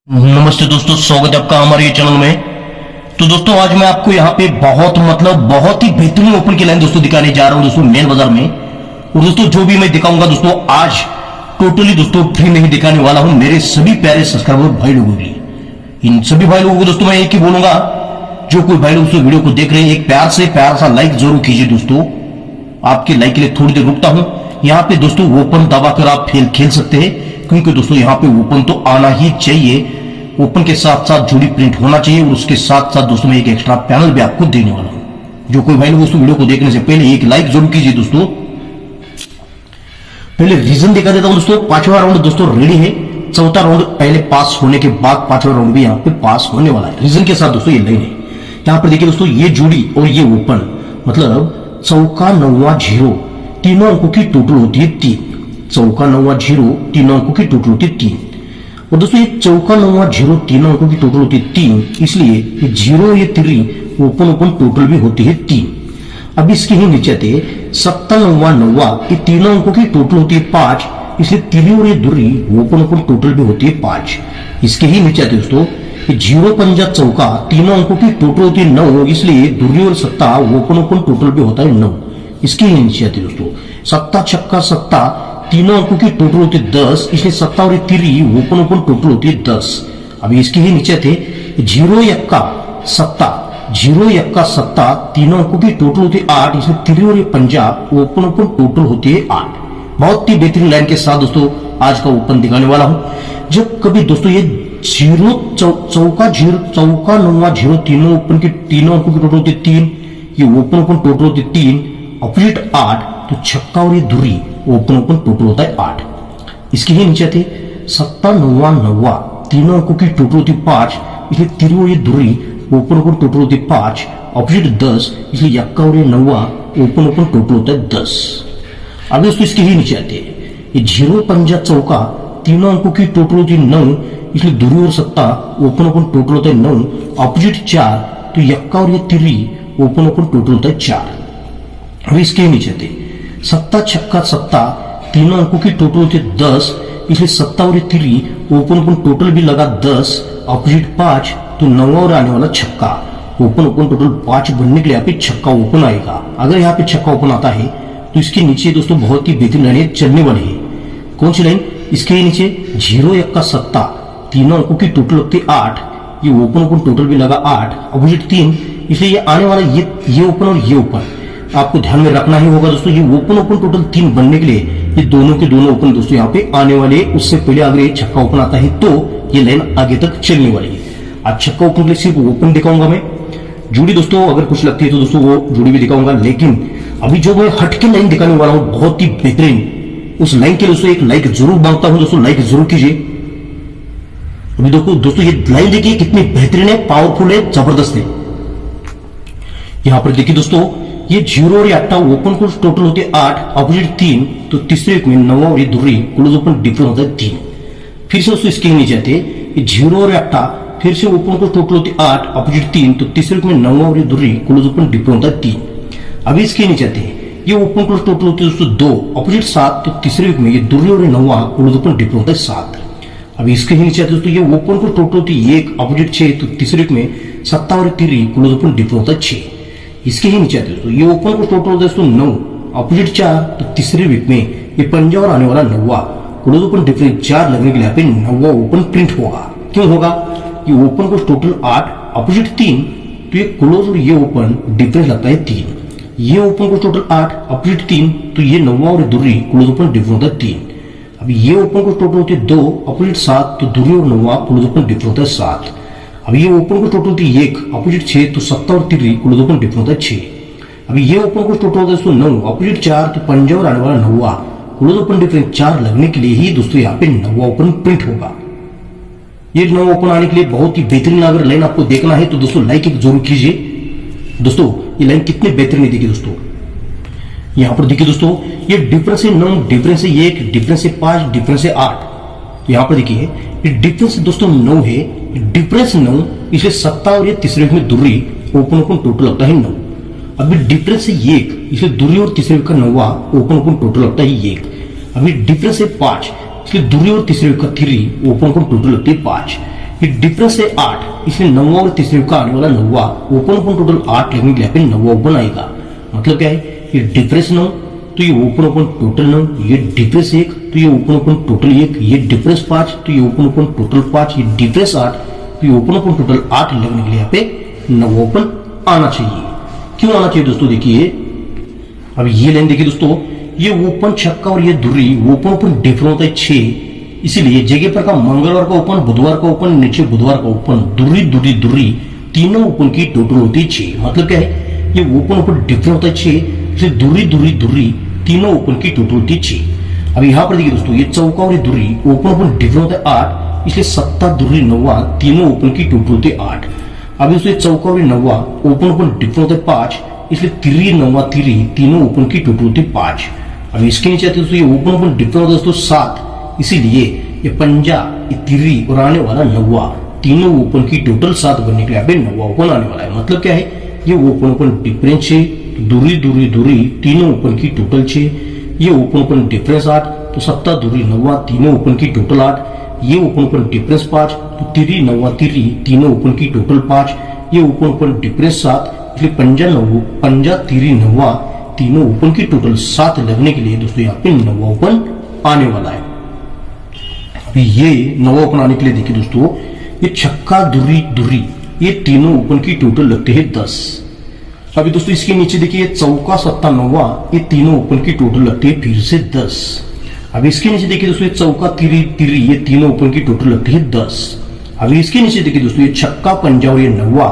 नमस्ते दोस्तों, स्वागत है आपका हमारे चैनल में। तो दोस्तों आज मैं आपको यहाँ पे बहुत ही बेहतरीन ओपन की लाइन दोस्तों दिखाने जा रहा हूँ दोस्तों मेन बाजार में। और दोस्तों जो भी मैं दिखाऊंगा दोस्तों आज टोटली दोस्तों फ्री में ही दिखाने वाला हूँ मेरे सभी प्यारे सब्सक्राइबर भाई लोगों के लिए। इन सभी भाई लोगों को दोस्तों मैं एक ही बोलूंगा, जो कोई भाई लोग दोस्तों वीडियो को देख रहे हैं एक प्यार सा लाइक जरूर कीजिए दोस्तों। आपके लाइक के लिए थोड़ी देर रुकता हूँ। यहाँ पे दोस्तों ओपन दबा कर आप खेल सकते हैं, क्योंकि दोस्तों यहाँ पे ओपन तो आना ही चाहिए। ओपन के साथ साथ जुड़ी प्रिंट होना चाहिए और उसके साथ साथ दोस्तों मैं एक एक्स्ट्रा पैनल भी आपको देने वाला हूं। जो कोई भाई लोग दोस्तों वीडियो को देखने से पहले एक लाइक जरूर कीजिए दोस्तों। पहले रीजन दिखा देता हूं दोस्तों। पांचवा राउंड दोस्तों रेडी है। चौथा राउंड पहले पास होने के बाद पांचवा राउंड भी यहाँ पे पास होने वाला है। रीजन के साथ दोस्तों ये लाइन है। यहाँ पर देखिए दोस्तों ये जुड़ी और ये ओपन मतलब चौका नौवा जीरो तीनों अंकों की टोटल होती है 3। चौका नौवा जीरो तीनों अंकों की टोटल होती है 3। और दोस्तों ये चौका नौवा जीरो तीनों अंकों की टोटल होती है 3, इसलिए ये जीरो ये 3 ओपन टोटल भी होती है 3। अब इसके ही नीचे थे सत्ता नौवा नौवा ये तीनों अंकों की टोटल होती है 5, इसलिए 3 और ये दूरी ओपन टोटल भी होती है 5। इसके ही नीचे थे दोस्तों ये जीरो पंजा चौका तीनों अंकों की टोटल होती है 9, इसलिए दूरी और सत्ता ओपन टोटल भी होता है 9। इसके ही नीचे थे दोस्तों सत्ता छक्का सत्ता तीनों अंकों की टोटल होती है 10, इसलिए सत्ता और 3 ओपन टोटल होती है 10। अभी इसके ही नीचे थे जीरो यक्का सत्ता तीनों अंकों की टोटल होती है 8, इसलिए 3 और पंजा ओपन टोटल होती है 8। बहुत ही बेहतरीन लाइन के साथ दोस्तों आज का ओपन दिखाने वाला हूं। जब कभी दोस्तों ये जीरो चौका नौवा जीरो तीनों ओपन की तीनों अंकों की टोटल होती है 3, ये ओपन टोटल होती है 3, अपोजिट 8, तो छक्का और ये दूरी ओपन टोटल होता है 8। इसके ही नीचे थे सत्ता नौवा नौवा तीनों अंकों की टोटल होती है 5, इसलिए 3 और ये दूरी ओपन टोटल होती है 5, अपोजिट 10, इसलिए यक्का और ये नौवा ओपन टोटल होता है 10। अब दोस्तों इसके ही नीचे आते ये जीरो पंजा चौका तीनों अंकों की टोटल होती है 9, इसलिए दूरी और सत्ता ओपन टोटल होता है 9, अपोजिट 4, तो यक्का और ये 3 ओपन टोटल होता है 4। अब इसके ही नीचे थे सत्ता छक्का सत्ता तीनों अंकों की टोटल होती है 10, इसलिए सत्ता और 3 ओपन टोटल भी लगा 10, अपोजिट 5, तो 9 और आने वाला छक्का ओपन टोटल 5 बनने के लिए यहाँ पे छक्का ओपन आएगा। अगर यहाँ पे छक्का ओपन आता है तो इसके नीचे दोस्तों बहुत ही बेहतरीन लाइन चलने वाली है। कौन सी लाइन? इसके नीचे जीरो यक्का सत्ता तीनों अंकों की टोटल होती है 8, ये ओपन टोटल भी लगा 8, अपोजिट 3, इसलिए ये आने वाला ये ओपन और ये ओपन आपको ध्यान में रखना ही होगा दोस्तों। ये ओपन टोटल 3 बनने के लिए ये दोनों के दोनों ओपन दोस्तों यहाँ पे आने वाले, उससे पहले अगर ये छक्का ओपन आता है तो ये लाइन आगे तक चलने वाली है। आज छक्का ओपन के लिए सिर्फ ओपन दिखाऊंगा मैं। जुड़ी दोस्तों अगर कुछ लगती है तो दोस्तों वो जुड़ी भी दिखाऊंगा, लेकिन अभी जो मैं हटके लाइन दिखाने वाला हूँ बहुत ही बेहतरीन, उस लाइन के लिए दोस्तों एक लाइक जरूर मांगता हूँ दोस्तों, लाइक जरूर कीजिए। अभी दोस्तों ये लाइन देखिए कितनी बेहतरीन है, पावरफुल है, जबरदस्त है। यहां पर देखिए दोस्तों ये जीरो और 8 ओपन को टोटल होते 8, अपोजिट 3, तो तीसरे एक में 9 और ये दूरी क्लोज ओपन डिफरेंस होता है 3। फिर से दोस्तों इसके नीचे आते ये जीरो और 8 फिर से ओपन को टोटल होती 8, अपोजिट 3, तो तीसरे एक में 9 और ये दूरी क्लोज ओपन डिफरेंस होता है 3। अभी इसके नीचे आते ये ओपन क्लोज टोटल होती है दोस्तों 2, अपोजिट 7, तो तीसरे एक में ये दूरी और 9 क्लोज ओपन डिफरेंस होता है 7। अभी इसके ही नीचे आते दोस्तों ये ओपन को टोटल होती है 1, अपोजिट 6, तो तीसरे एक में सत्ता और 3 क्लोज ओपन डिफरेंस होता है 6। इसके ही नीचे आते दोस्तों ये ओपन को टोटल होता है दोस्तों 9, अपोजिट 4, तो तीसरे वीक में ये पंजा और आने वाला 9 क्लोज ओपन डिफरेंस 4 लगने के लिए यहाँ पे 9 ओपन प्रिंट होगा। क्यों होगा? ये ओपन को टोटल 8, अपोजिट 3, तो ये क्लोज और ये ओपन डिफरेंस लगता है 3। ये ओपन को टोटल 8, अपोजिट 3, तो ये 9 और दूरी क्लोज ओपन डिफरेंस होता है 3। अभी ये ओपन को टोटल होती है 2, अपोजिट 7, तो दूरी और 9 क्लोज ओपन डिफरेंस होता है 7। अभी ये ओपन को टोटल होती है 1, अपोजिट 6, तो सत्ता और 3 क्लोज ओपन डिफरेंस होता है 6। अभी ये ओपन को टोटल होता है दोस्तों 9, अपोजिट 4, तो पंजा और आने वाला 9 क्लोज ओपन डिफरेंस 4 लगने के लिए ही दोस्तों यहाँ पे 9 ओपन प्रिंट होगा। ये 9 ओपन आने के लिए बहुत ही बेहतरीन अगर लाइन आपको देखना है तो दोस्तों लाइक जरूर कीजिए। दोस्तों ये लाइन कितने बेहतरीन है देखिए दोस्तों। यहाँ पर देखिए दोस्तों ये डिफरेंस है 9, डिफरेंस है 1, डिफरेंस है 5, डिफरेंस है 8। यहाँ पर देखिए ये डिफरेंस दोस्तों 9 है, डिफरेंस 9, इसलिए सत्ता और ये तीसरे में दूरी ओपन टोटल लगता है 9। अभी डिफरेंस है 1, इसलिए दूरी और तीसरे का 9 ओपन टोटल लगता है 1। अभी डिफरेंस है 5, इसलिए दूरी और तीसरे का 3 ओपन टोटल लगती है 5। ये डिफरेंस है 8, इसलिए 9 और तीसरे का आने वाला 9 ओपन टोटल 8 लगने के लिए पे 9 ओपन आएगा। मतलब क्या है, ये डिफरेंस 9 तो ये ओपन टोटल 9, ये डिफरेंस 1 तो ये ओपन टोटल 1, ये डिफरेंस 5 तो ये ओपन टोटल 5, ये डिफरेंस 8 तो ये ओपन टोटल 8 लगने के लिए यहाँ पे 9 ओपन आना चाहिए। क्यों आना चाहिए दोस्तों, देखिए अब ये लाइन देखिए दोस्तों, ये ओपन छक्का और ये धुरी ओपन डिफरेंस होता है 6, इसीलिए जगह पर का मंगलवार का ओपन, बुधवार का ओपन, नीचे बुधवार का ओपन, दुरी तीनों ओपन की टोटल होती है 6। मतलब क्या है, ये ओपन डिफरेंस होता है 6, इसलिए दुरी तीनों ओपन की टोटल होती है 6। अब यहाँ पर देखिए दोस्तों, ये चौका और ये धुरी ओपन डिफरेंस होता है 8, इसलिए 7 दुरी 9 तीनों ओपन की टोटल होती है 8। अब दोस्तों चौका और 9 ओपन डिफरेंस होता है 5, इसलिए 3 9 तीनों ओपन की टोटल होती है 5। अब इसके नीचे आते दोस्तों, ये ओपन डिफरेंस होता है दोस्तों 7, इसीलिए ये पंजा, ये तिरी और आने वाला 9 तीनों ओपन की टोटल 7 बनने के लिए यहाँ पे 9 ओपन आने वाला है। मतलब क्या है, ये ओपन डिफरेंस 6, दुरी तीनों ओपन की टोटल 6, ये ओपन डिफरेंस 8 तो 7 दुरी 9 तीनों ओपन की टोटल 8, ये ओपन डिफरेंस 5 तो 3 9 तीनों ओपन की टोटल 5, ये ओपन डिफरेंस 7 इसलिए पंजा 3 9 तीनों ओपन की टोटल 7 लगने के लिए दोस्तों यहाँ पे 9 ओपन आने वाला है। अभी ये 9 ओपन आने के लिए देखिए दोस्तों, ये छक्का दुरी ये तीनों ओपन की टोटल लगते हैं 10। अभी दोस्तों इसके नीचे देखिए, चौका 7 9 ये तीनों ओपन की टोटल लगती है फिर से 10। अभी इसके नीचे देखिए दोस्तों, ये चौका तिरी ये तीनों ओपन की टोटल लगती है 10। अभी इसके नीचे देखिए दोस्तों, ये छक्का पंजा और ये 9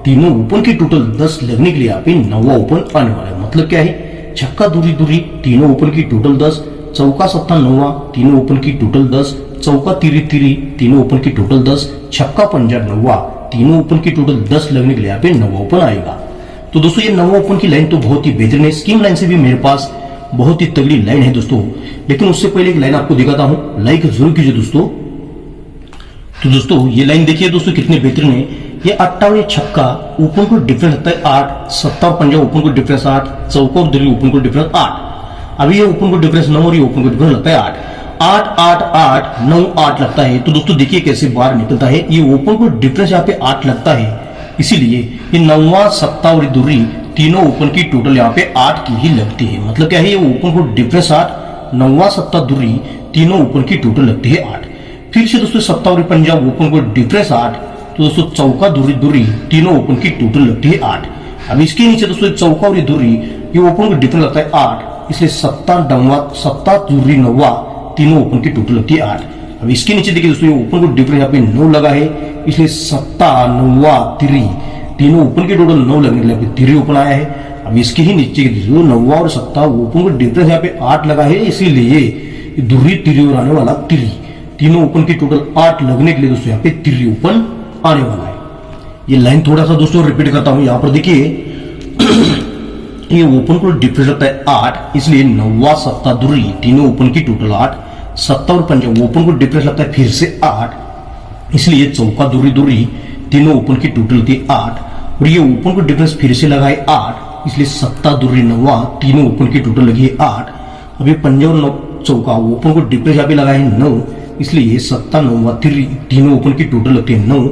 तीनों ओपन की टोटल 10 लगने के लिए यहाँ पे 9 ओपन आने वाला है। मतलब क्या है, छक्का दुरी तीनों ओपन की टोटल 10, चौका 7 9 तीनों ओपन की टोटल 10, चौका तिरी तीनों ओपन की टोटल 10, छक्का पंजा 9 तीनों ओपन की टोटल 10 लगने के लिए यहाँ पे 9 ओपन आएगा। तो दोस्तों ये 9 ओपन की लाइन तो बहुत ही बेहतरीन है, स्कीम लाइन से भी मेरे पास बहुत ही तगड़ी लाइन है दोस्तों। लेकिन उससे पहले एक लाइन आपको दिखाता हूं, लाइक जरूर कीजिए दोस्तों। तो दोस्तों ये लाइन देखिए दोस्तों कितने बेहतरीन है। ये 8 और ये छक्का ओपन को डिफरेंस लगता है 8, 7 और पंजा ओपन को डिफरेंस 8, चौका और दुरी ओपन को डिफरेंस 8। अभी ये ओपन को डिफरेंस 9 और ये ओपन को डिफरेंस लगता है 8 8 8 9 8 लगता है। तो दोस्तों देखिए कैसे बाहर निकलता है, ये ओपन को डिफरेंस यहाँ पे 8 लगता है, इसीलिए ये 9 7 और दुरी तीनों ओपन की टोटल यहाँ पे 8 की ही लगती है। मतलब क्या है, ये ओपन को डिफरेंस 8, 9 7 दुरी तीनों ओपन की टोटल लगती है 8। फिर से दोस्तों 7 और पंजा ओपन को डिफरेंस 8, तो दोस्तों चौका दुरी तीनों ओपन की टोटल लगती है 8। अब इसके नीचे दोस्तों चौका और दुरी ये ओपन को डिफरेंस लगता है 8, इसलिए 7 दुरी 9 तीनों ओपन की टोटल लगती है 8। अब इसके नीचे देखिए दोस्तों, ये ओपन को डिफरेंस यहाँ पे 9 लगा है, इसलिए 7 9 3 तीनों ओपन की टोटल 9 लगने के लिए 3 ओपन आया है। अब इसके ही नीचे 9 और 7 ओपन को डिफरेंस यहाँ पे 8 लगा है, इसीलिए दुरी 3 और आने वाला 3 तीनों ओपन की टोटल 8 लगने के लिए दोस्तों यहाँ पे 3 ओपन आने वाला है। ये लाइन थोड़ा सा दोस्तों रिपीट करता हूं, यहाँ पर देखिए ये ओपन को डिफरेंस लगता है 8, इसलिए 9 7 दुरी तीनों ओपन की टोटल 8, 7 और पंजा ओपन को डिफरेंस लगता है फिर से 8, इसलिए चौका दुरी तीनों ओपन की टोटल होती है 8, और ये ओपन को डिफरेंस फिर से लगा है 8, इसलिए 7 दुरी 9 तीनों ओपन की टोटल लगी है 8। अब ये पंजा और चौका ओपन को डिफरेंस यहाँ पे लगा है 9, इसलिए 7 9 तीनों ओपन की टोटल लगती है 9।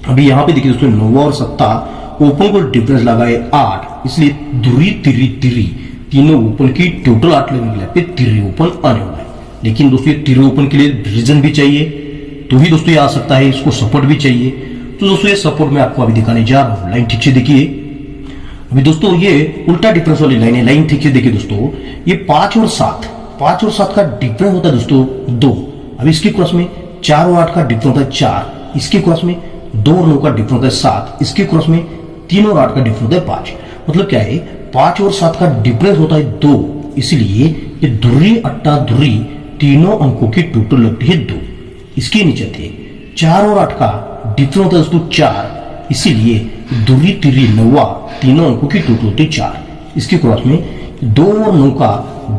अभी यहाँ पे देखिए दोस्तों 9 और 7 ओपन को डिफरेंस लगा है 8, इसलिए दुरी तीनों ओपन की टोटल 8 लगने के लिए पे 3 ओपन आने वाला है। लेकिन दोस्तों ये 3 ओपन के लिए रीजन भी चाहिए, तो ही दोस्तों ये आ सकता है, इसको सपोर्ट भी चाहिए। तो दोस्तों ये सपोर्ट में आपको अभी दिखाने जा रहा हूँ, लाइन ठीक से देखिए। अभी दोस्तों ये उल्टा डिफरेंस वाली लाइन है, लाइन ठीक से देखिए दोस्तों। ये 5 और 7 का डिफरेंस होता है दोस्तों 2। अब इसके क्रॉस में 4 और 8 का डिफरेंस होता है 4, इसके क्रॉस में 2 और 9 का डिफरेंस होता है 7, इसके क्रॉस में 3 और 8 का डिफरेंस होता है 5। मतलब क्या है, 5 और 7 का डिफरेंस होता है 2, इसलिए ये दुरी 8 दुरी तीनों अंकों की टोटल लगती है 2। इसके नीचे थे 4 और 8 का डिफरेंस होता है दोस्तों 4, इसीलिए दुरी 9 तीनों अंकों की टोटल होती है 4। इसके क्रॉस में 2 और 9 का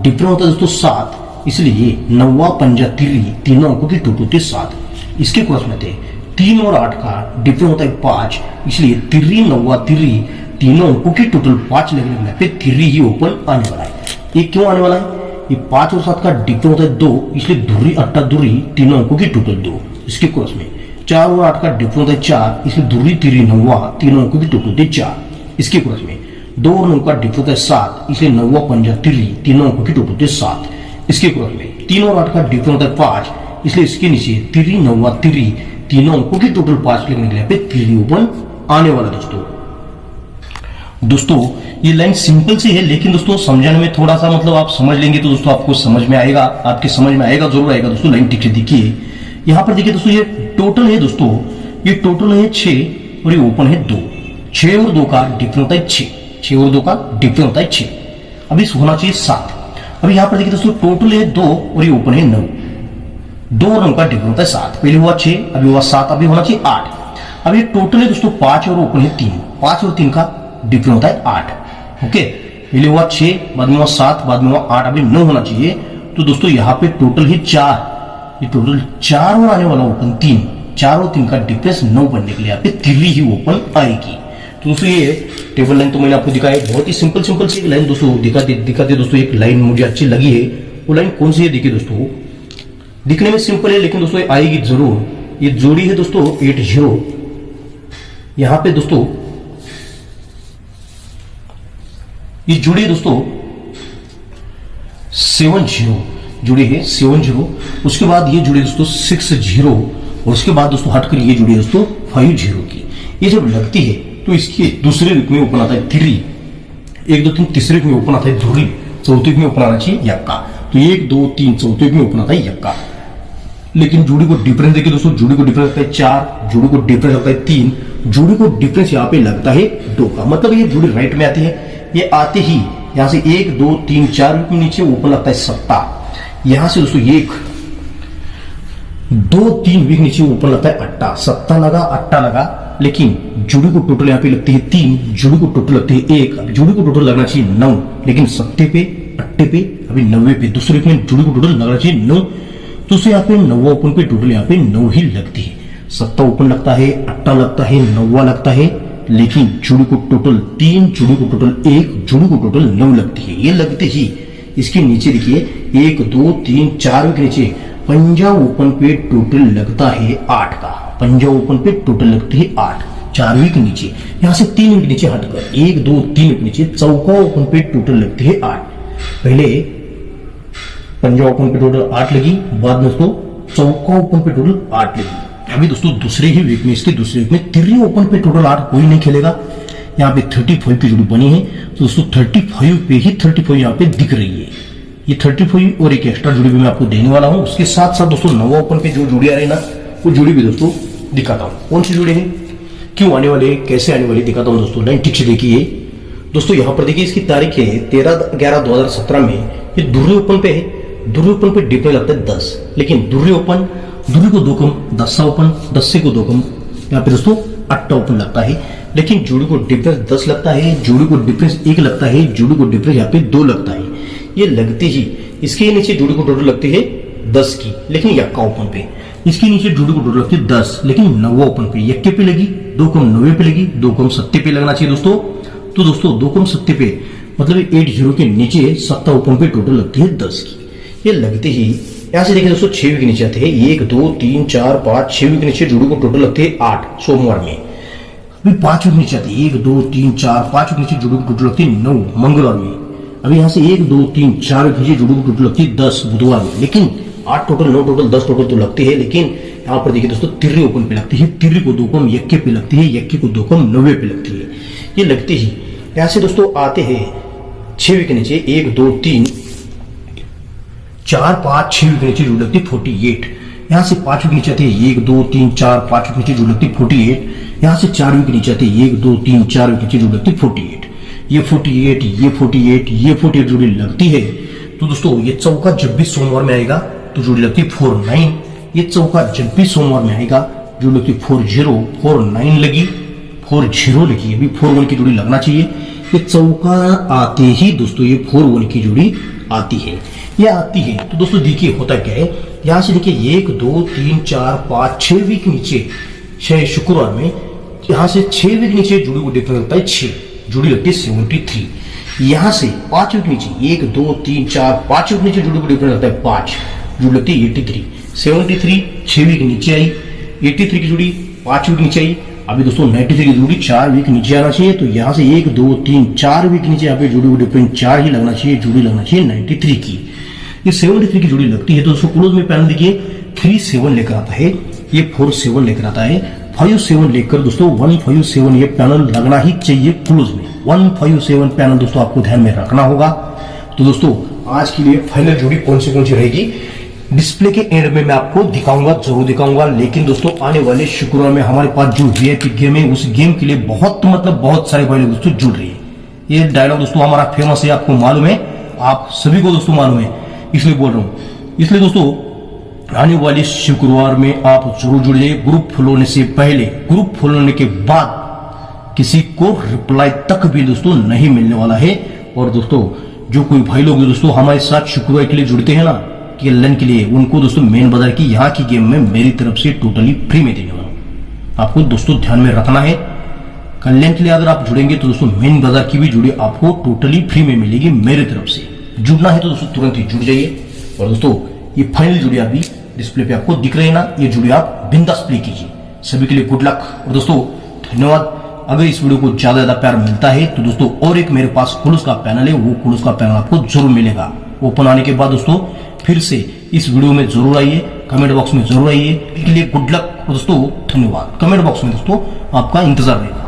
डिफरेंस होता है दोस्तों 7, इसलिए 9 पंजा तीनों अंकों की टोटल होती है 7। इसके क्रॉस में थे 3 और 8 का डिफरेंस होता है 5, इसलिए 3 9 तीनों अंकों की टोटल 5 लगने पे 3 ही ओपन आने वाला है। ये क्यों आने वाला है, ये 5 और 7 का डिफरेंस होता है 2, इसलिए दुरी 8 दुरी तीनों अंकों की टोटल 2। इसके क्रॉस में 4 और 8 का डिफरेंस होता है 4, इसलिए दूरी तिरी नौवा, तीनों अंकों की टोटल होती है 4। इसके क्रॉस में 2 और 9 का डिफरेंस होता है 7, इसलिए नौवा पंजा तिरी, तीनों अंकों की टोटल होती है 7। इसके क्रॉस में 3 और 8 का डिफरेंस होता है 5, इसलिए इसके नीचे तिरी नौवा तिरी, तीनों अंकों की टोटल 5 लिखने के लिए पे तिरी ओपन आने वाला दोस्तों ये लाइन सिंपल सी है, लेकिन दोस्तों समझने में थोड़ा सा मतलब आप समझ लेंगे तो दोस्तों आपको समझ में आएगा, आपके समझ में आएगा, जरूर आएगा दोस्तों। लाइन ठीक से देखिए, यहां पर देखिए दोस्तों ये टोटल है दोस्तों, ये टोटल है 6 और ये ओपन है 2। 6 और 2 का डिफरेंस होता है 6, 6 और 2 का डिफरेंस होता है 6, अभी होना चाहिए 7। अब यहां पर देखिए दोस्तों टोटल है 2 और ये ओपन है 9, 2 और 9 का डिफरेंस होता है 7, पहले हुआ 6, अभी हुआ 7, अभी होना चाहिए 8। अब ये टोटल है दोस्तों 5 और ओपन है 3, 5 और 3 का डिफरेंस होता है 8। ओके, पहले हुआ 6, बाद में हुआ 7, बाद में हुआ 8, अभी 9 होना चाहिए। तो दोस्तों यहाँ पे टोटल ही 4, ये टोटल 4 और आने वाला ओपन 3, 4 और 3 का डिफरेंस 9 बनने के लिए यहाँ पे 3 ही ओपन आएगी। तो दोस्तों ये टेबल लाइन तो मैंने आपको दिखाया, बहुत ही सिंपल सी एक लाइन दोस्तों दिखाते दोस्तों। एक लाइन मुझे अच्छी लगी है, वो लाइन कौन सी है देखिए दोस्तों, दिखने में सिंपल है लेकिन दोस्तों आएगी जरूर। ये जोड़ी है दोस्तों 80, यहां पे दोस्तों ये जुड़ी है दोस्तों 70, जुड़ी है 70। उसके बाद ये जुड़ी दोस्तों 60 और उसके बाद दोस्तों हटकर ये जुड़ी है दोस्तों 50 की। ये जब लगती है तो इसके दूसरे रूप में ओपन आता है 3, 1 2 3 तीसरे रूप में ओपन आता है धुरी, चौथे रूप में ओपन आना चाहिए यक्का। तो 1 2 3 चौथे रूप में ओपन आता है यक्का। लेकिन जोड़ी को डिफरेंस देखिए दोस्तों, जोड़ी को डिफरेंस लगता है 4, जोड़ी को डिफरेंस लगता है 3, जोड़ी को डिफरेंस यहाँ पे लगता है 2 का, मतलब ये जोड़ी राइट में आती है। ये आते ही यहां से 1 2 3 4 के नीचे ओपन लगता है 7, यहां से दोस्तों 1 2 3 वीक नीचे ऊपर लगता है 8, 7 लगा 8 लगा, लेकिन जुड़ी को टोटल यहाँ पे लगती है 3, जुड़ी को टोटल लगती है 1, अब जुड़ी को टोटल लगना चाहिए 9, लेकिन 7 पे 8 पे अभी 90 पे दूसरे में जुड़ी को टोटल लगना चाहिए 9, तो उसे यहाँ पे 9 ओपन पे टोटल यहाँ पे 9 ही लगती है। 7 ओपन लगता है, 8 लगता है, 9 लगता है, लेकिन जुड़ी को टोटल 3, जुड़ी को टोटल 1, जुड़ी को टोटल 9 लगती है। ये लगते ही इसके नीचे देखिए 1 2 3 4 के नीचे पंजा ओपन पे टोटल लगता है 8 का, पंजा ओपन पे टोटल लगती है 8, 4वीं के नीचे यहां से 3 के नीचे हटकर 1 2 3 के नीचे चौका ओपन पे टोटल लगती है 8। पहले पंजा ओपन पे टोटल 8 लगी, बाद में दोस्तों चौका ओपन पे टोटल 8 लगी। अभी दोस्तों दूसरे ही वीक में, इसके दूसरे वीक में 3 ओपन पे टोटल 8 कोई नहीं खेलेगा। यहाँ पे 35 की जोड़ी बनी है, तो दोस्तों 35 पे ही 35 यहाँ पे दिख रही है। ये 35 और एक एक्स्ट्रा जोड़ी भी मैं आपको देने वाला हूँ। उसके साथ साथ दोस्तों 9 ओपन पे जो जोड़ी आ रही है ना, वो जोड़ी भी दोस्तों दिखाता हूँ। कौन सी जोड़ी है, क्यों आने वाले, कैसे आने वाली दिखाता हूँ दोस्तों। लाइन ठीक से देखिए दोस्तों, यहाँ पर देखिए इसकी तारीख है 13/11/2017 में। ये दुर्री ओपन पे है, दुर्री ओपन पे डिफरेंस लगता है 10, लेकिन दुर्री ओपन, दुर्री को 2 कम 10 ओपन, 10 से को 2 कम यहाँ पे दोस्तों 8 ओपन लगता है, लेकिन जोड़ी को डिफरेंस 10 लगता है, जोड़ी को डिफरेंस 1 लगता है, जोड़ी को डिफरेंस यहाँ पे 2 लगता है। ये लगते ही इसके नीचे जोड़ी को टोटल लगती है 10 की, लेकिन यक्का ओपन पे। इसके नीचे जोड़ी को टोटल लगती है 10, लेकिन 9 ओपन पे यक्के पे लगी, 2 कम 9 पे लगी, 2 कम 7 पे लगना चाहिए दोस्तों। तो दोस्तों 2 कम 7 पे मतलब 80 के नीचे 7 ओपन पे टोटल लगती है 10 की। ये लगते ही यहां से देखिए दोस्तों 6 के नीचे आते हैं 1 2 3 4 5 6 के नीचे जोड़ी को टोटल लगती है 8 सोमवार में। अभी 5 के नीचे आते हैं 1 2 3 4 5 के नीचे जोड़ी को टोटल लगती है 9 मंगलवार में। अभी यहाँ से 1 2 3 4 के नीचे जोड़ी को टोटल लगती है 10 बुधवार में। लेकिन 8 टोटल 9 टोटल 10 टोटल तो लगती है, लेकिन यहाँ पर देखिए दोस्तों तिर्री ओपन पे लगती है, तिर्री को 2 कम यक्के पे लगती है, यक्के को 2 कम 90 पे लगती है। ये लगते ही यहाँ से दोस्तों आते हैं 6 के नीचे 1 2 3 4 5 6 के नीचे जोड़ी लगती है 48। यहाँ से 5 के नीचे आते हैं 1 2 3 4 5 के नीचे जोड़ी लगती है 48। यहाँ से 4 के नीचे आते हैं 1 2 3 4 के नीचे जोड़ी लगती है 48। ये 48 ये 48 ये 48 जोड़ी लगती है। तो दोस्तों ये चौका जब भी सोमवार में आएगा तो जोड़ी लगती है 49। ये चौका जब भी सोमवार में आएगा जोड़ी लगती है 40 49 लगी 40 लगी। अभी 41 की जोड़ी लगना चाहिए। ये चौका आते ही दोस्तों ये 41 की जोड़ी आती है, ये आती है। तो दोस्तों देखिए होता क्या है, यहाँ से देखिए 1 2 3 4 5 6 वीक नीचे 6 शुक्रवार में, यहाँ से 6 वीक नीचे जोड़ी को देखने लगता है 6, जोड़ी लगती है 73। यहाँ से 5 वीक नीचे 1 2 3 4 5 वीक नीचे जोड़ी को देखने लगता है 5, जोड़ी लगती है 83। 73 6 वीक नीचे आई, 83 की जोड़ी 5 वीक नीचे आई। अभी दोस्तों 93 की जोड़ी 4 वीक नीचे आना चाहिए। तो यहाँ से 1 2 3 4 वीक नीचे यहाँ पे जोड़ी को डिपेंड 4 ही लगना चाहिए, जोड़ी लगना चाहिए 93 की। ये 73 की जोड़ी लगती है तो दोस्तों क्लोज में पैनल देखिए 37 लेकर आता है, ये 47 लेकर आता है, 57 लेकर दोस्तों 157 ये पैनल लगना ही चाहिए क्लोज में। 157 पैनल दोस्तों आपको ध्यान में रखना होगा। तो दोस्तों आज के लिए फाइनल जोड़ी कौन सी रहेगी डिस्प्ले के एंड में मैं आपको दिखाऊंगा, जरूर दिखाऊंगा। लेकिन दोस्तों आने वाले शुक्रवार में हमारे पास जो वीआईपी गेम है उस गेम के लिए बहुत सारे भाई दोस्तों जुड़ रही है। ये डायलॉग दोस्तों हमारा फेमस है, आपको मालूम है, आप सभी को दोस्तों मालूम है, इसलिए बोल रहा हूं। इसलिए दोस्तों आने वाले शुक्रवार में आप जरूर जुड़िए। ग्रुप फुल होने से पहले, ग्रुप फुल होने के बाद किसी को रिप्लाई तक भी दोस्तों नहीं मिलने वाला है। और दोस्तों जो कोई भाई लोग दोस्तों हमारे साथ शुक्रवार के लिए जुड़ते हैं ना कल्याण के लिए, उनको दोस्तों मेन बाजार की यहाँ की गेम में मेरी तरफ से टोटली फ्री में देने वाला हूं। आपको दोस्तों ध्यान में रखना है, कल्याण के लिए अगर आप जुड़ेंगे तो दोस्तों मेन बाजार की भी जुड़ी आपको टोटली फ्री में मिलेगी मेरी तरफ से। जुड़ना है तो दोस्तों तुरंत ही जुड़ जाइए। और दोस्तों ये फाइनल जुड़ी अभी डिस्प्ले पे आपको दिख रही है ना, ये जुड़ी आप बिंदास प्ले कीजिए। सभी के लिए गुड लक और दोस्तों धन्यवाद। अगर इस वीडियो को ज्यादा प्यार मिलता है तो दोस्तों और एक मेरे पास कुलूस का पैनल है, वो कुलूस का पैनल आपको जरूर मिलेगा। ओपन आने के बाद दोस्तों फिर से इस वीडियो में जरूर आइए, कमेंट बॉक्स में जरूर आइए। इसके लिए गुड लक और दोस्तों धन्यवाद। कमेंट बॉक्स में दोस्तों आपका इंतजार रहेगा।